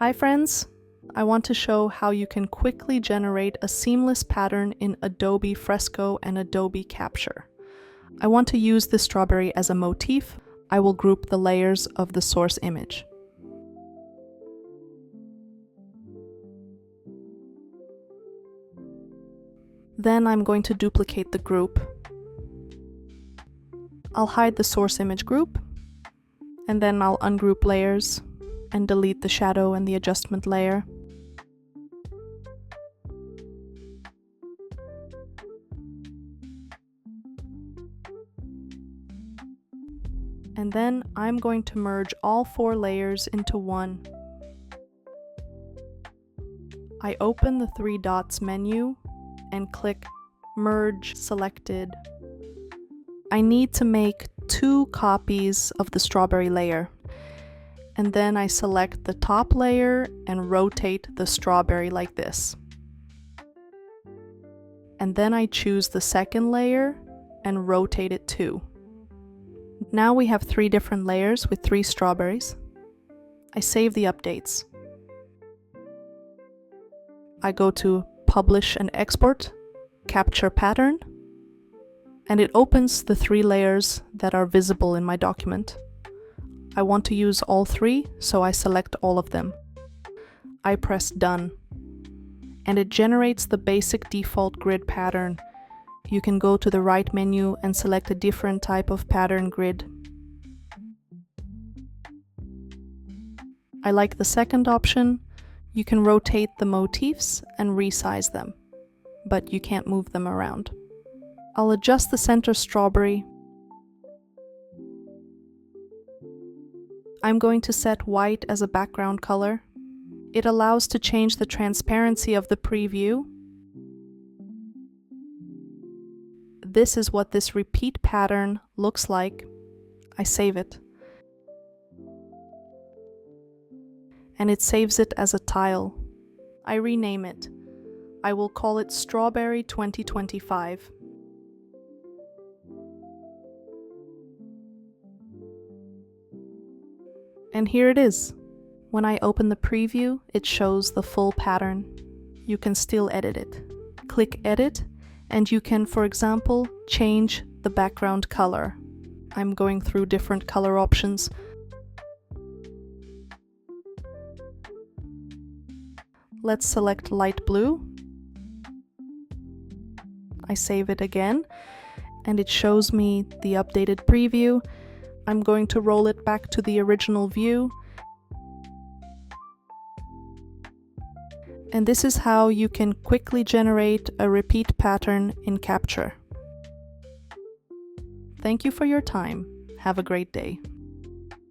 Hi friends! I want to show how you can quickly generate a seamless pattern in Adobe Fresco and Adobe Capture. I want to use this strawberry as a motif. I will group the layers of the source image. Then I'm going to duplicate the group. I'll hide the source image group, and then I'll ungroup layers and delete the shadow and the adjustment layer. And then I'm going to merge all 4 layers into one. I open the 3 dots menu and click Merge Selected. I need to make 2 copies of the strawberry layer. And then I select the top layer and rotate the strawberry like this. And then I choose the second layer and rotate it too. Now we have 3 different layers with 3 strawberries. I save the updates. I go to Publish and Export, Capture Pattern, and it opens the 3 layers that are visible in my document. I want to use all 3, so I select all of them. I press Done, and it generates the basic default grid pattern. You can go to the right menu and select a different type of pattern grid. I like the second option. You can rotate the motifs and resize them, but you can't move them around. I'll adjust the center strawberry. I'm going to set white as a background color. It allows to change the transparency of the preview. This is what this repeat pattern looks like. I save it. And it saves it as a tile. I rename it. I will call it Strawberry 2025. And here it is. When I open the preview, it shows the full pattern. You can still edit it. Click Edit, and you can, for example, change the background color. I'm going through different color options. Let's select light blue. I save it again, and it shows me the updated preview. I'm going to roll it back to the original view. And this is how you can quickly generate a repeat pattern in Capture. Thank you for your time. Have a great day.